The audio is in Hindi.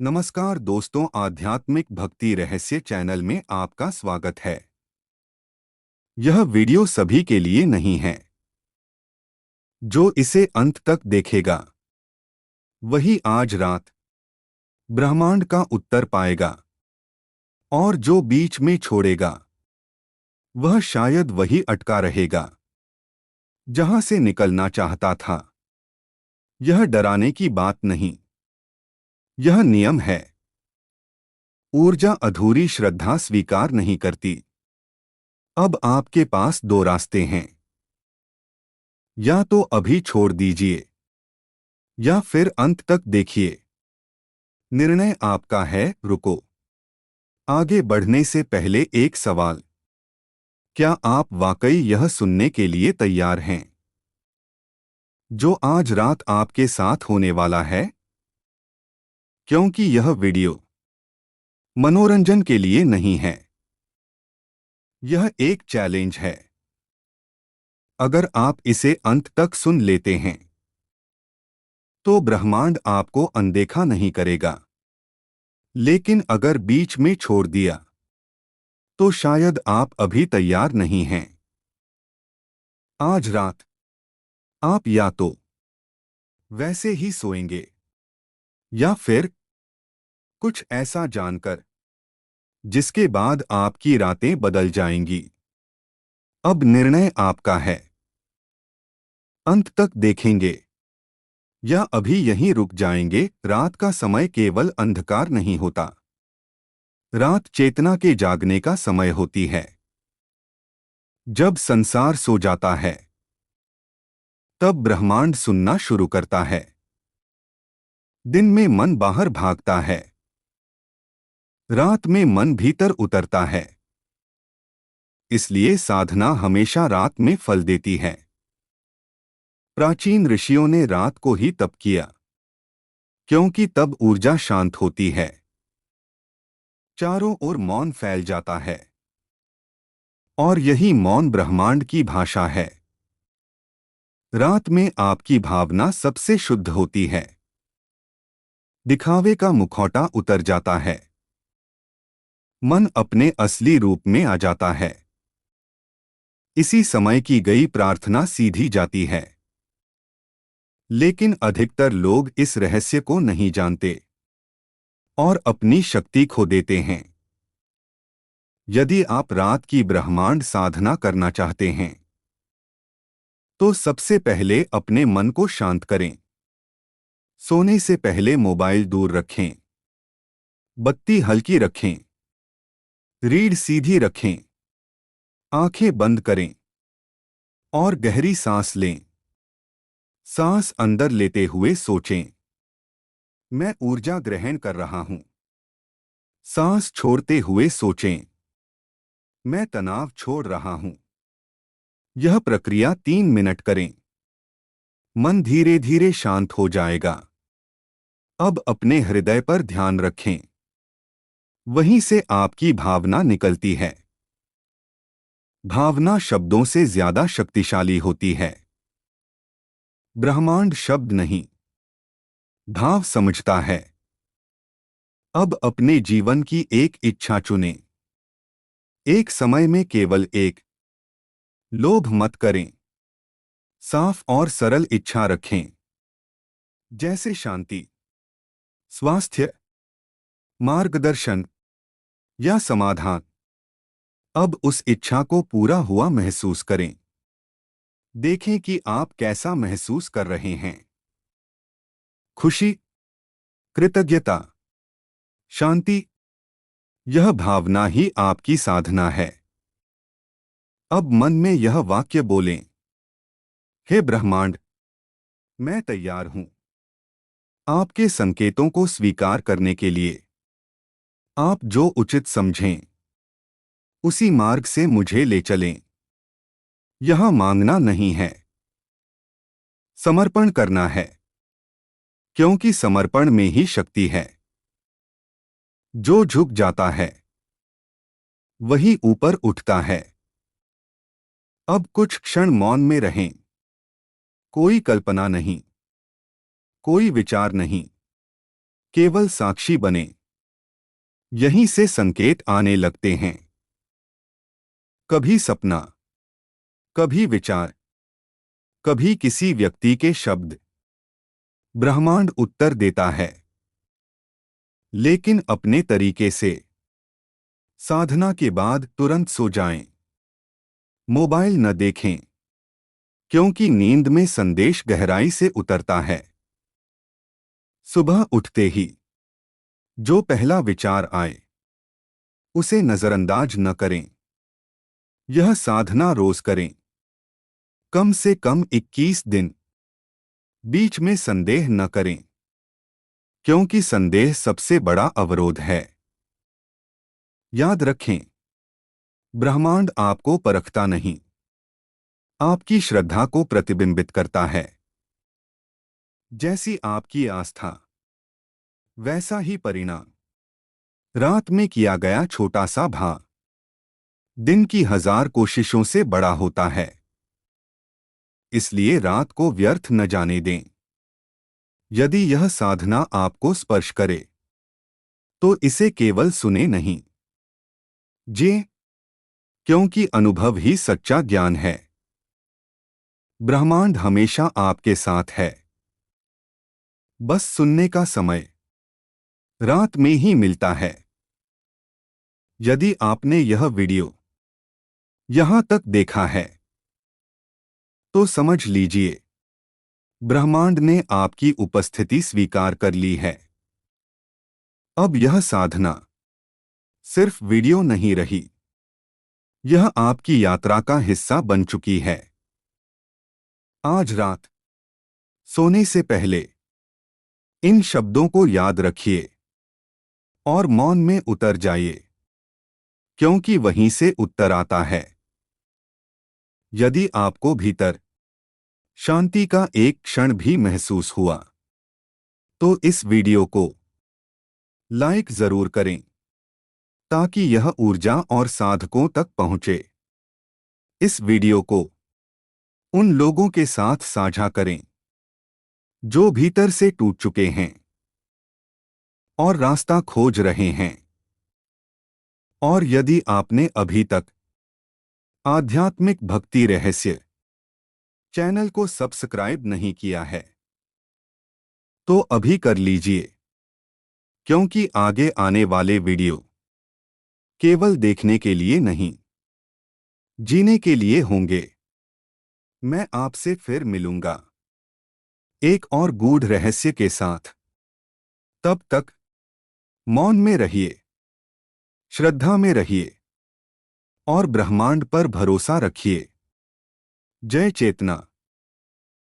नमस्कार दोस्तों, आध्यात्मिक भक्ति रहस्य चैनल में आपका स्वागत है। यह वीडियो सभी के लिए नहीं है। जो इसे अंत तक देखेगा वही आज रात ब्रह्मांड का उत्तर पाएगा, और जो बीच में छोड़ेगा वह शायद वही अटका रहेगा जहां से निकलना चाहता था। यह डराने की बात नहीं, यह नियम है। ऊर्जा अधूरी श्रद्धा स्वीकार नहीं करती। अब आपके पास दो रास्ते हैं। या तो अभी छोड़ दीजिए या फिर अंत तक देखिए। निर्णय आपका है। रुको। आगे बढ़ने से पहले एक सवाल। क्या आप वाकई यह सुनने के लिए तैयार हैं जो आज रात आपके साथ होने वाला है? क्योंकि यह वीडियो मनोरंजन के लिए नहीं है, यह एक चैलेंज है। अगर आप इसे अंत तक सुन लेते हैं तो ब्रह्मांड आपको अनदेखा नहीं करेगा, लेकिन अगर बीच में छोड़ दिया तो शायद आप अभी तैयार नहीं हैं। आज रात आप या तो वैसे ही सोएंगे या फिर कुछ ऐसा जानकर जिसके बाद आपकी रातें बदल जाएंगी। अब निर्णय आपका है। अंत तक देखेंगे या अभी यहीं रुक जाएंगे। रात का समय केवल अंधकार नहीं होता। रात चेतना के जागने का समय होती है। जब संसार सो जाता है तब ब्रह्मांड सुनना शुरू करता है। दिन में मन बाहर भागता है, रात में मन भीतर उतरता है। इसलिए साधना हमेशा रात में फल देती है। प्राचीन ऋषियों ने रात को ही तप किया, क्योंकि तब ऊर्जा शांत होती है, चारों ओर मौन फैल जाता है, और यही मौन ब्रह्मांड की भाषा है। रात में आपकी भावना सबसे शुद्ध होती है। दिखावे का मुखौटा उतर जाता है, मन अपने असली रूप में आ जाता है। इसी समय की गई प्रार्थना सीधी जाती है। लेकिन अधिकतर लोग इस रहस्य को नहीं जानते और अपनी शक्ति खो देते हैं। यदि आप रात की ब्रह्मांड साधना करना चाहते हैं तो सबसे पहले अपने मन को शांत करें। सोने से पहले मोबाइल दूर रखें, बत्ती हल्की रखें, रीढ़ सीधी रखें, आंखें बंद करें और गहरी सांस लें। सांस अंदर लेते हुए सोचें, मैं ऊर्जा ग्रहण कर रहा हूं। सांस छोड़ते हुए सोचें, मैं तनाव छोड़ रहा हूं। यह प्रक्रिया 3 मिनट करें। मन धीरे धीरे शांत हो जाएगा। अब अपने हृदय पर ध्यान रखें। वहीं से आपकी भावना निकलती है। भावना शब्दों से ज्यादा शक्तिशाली होती है। ब्रह्मांड शब्द नहीं, भाव समझता है। अब अपने जीवन की एक इच्छा चुनें। एक समय में केवल एक। लोभ मत करें। साफ और सरल इच्छा रखें, जैसे शांति, स्वास्थ्य, मार्गदर्शन या समाधान। अब उस इच्छा को पूरा हुआ महसूस करें। देखें कि आप कैसा महसूस कर रहे हैं। खुशी, कृतज्ञता, शांति, यह भावना ही आपकी साधना है। अब मन में यह वाक्य बोलें, हे ब्रह्मांड, मैं तैयार हूं आपके संकेतों को स्वीकार करने के लिए। आप जो उचित समझें उसी मार्ग से मुझे ले चलें। यह मांगना नहीं है, समर्पण करना है, क्योंकि समर्पण में ही शक्ति है। जो झुक जाता है वही ऊपर उठता है। अब कुछ क्षण मौन में रहें। कोई कल्पना नहीं, कोई विचार नहीं, केवल साक्षी बने। यहीं से संकेत आने लगते हैं। कभी सपना, कभी विचार, कभी किसी व्यक्ति के शब्द। ब्रह्मांड उत्तर देता है, लेकिन अपने तरीके से। साधना के बाद तुरंत सो जाएं। मोबाइल न देखें, क्योंकि नींद में संदेश गहराई से उतरता है। सुबह उठते ही जो पहला विचार आए, उसे नजरअंदाज न करें। यह साधना रोज करें, कम से कम 21 दिन। बीच में संदेह न करें, क्योंकि संदेह सबसे बड़ा अवरोध है। याद रखें, ब्रह्मांड आपको परखता नहीं, आपकी श्रद्धा को प्रतिबिंबित करता है। जैसी आपकी आस्था, वैसा ही परिणाम। रात में किया गया छोटा सा भा दिन की 1000 कोशिशों से बड़ा होता है। इसलिए रात को व्यर्थ न जाने दें। यदि यह साधना आपको स्पर्श करे, तो इसे केवल सुने नहीं, जिए, क्योंकि अनुभव ही सच्चा ज्ञान है। ब्रह्मांड हमेशा आपके साथ है। बस सुनने का समय रात में ही मिलता है। यदि आपने यह वीडियो यहां तक देखा है, तो समझ लीजिए, ब्रह्मांड ने आपकी उपस्थिति स्वीकार कर ली है। अब यह साधना सिर्फ वीडियो नहीं रही, यह आपकी यात्रा का हिस्सा बन चुकी है। आज रात सोने से पहले इन शब्दों को याद रखिए और मौन में उतर जाइए, क्योंकि वहीं से उत्तर आता है। यदि आपको भीतर शांति का एक क्षण भी महसूस हुआ, तो इस वीडियो को लाइक जरूर करें, ताकि यह ऊर्जा और साधकों तक पहुंचे। इस वीडियो को उन लोगों के साथ साझा करें जो भीतर से टूट चुके हैं और रास्ता खोज रहे हैं। और यदि आपने अभी तक आध्यात्मिक भक्ति रहस्य चैनल को सब्सक्राइब नहीं किया है, तो अभी कर लीजिए, क्योंकि आगे आने वाले वीडियो केवल देखने के लिए नहीं, जीने के लिए होंगे। मैं आपसे फिर मिलूंगा एक और गूढ़ रहस्य के साथ। तब तक मौन में रहिए, श्रद्धा में रहिए और ब्रह्मांड पर भरोसा रखिए। जय चेतना।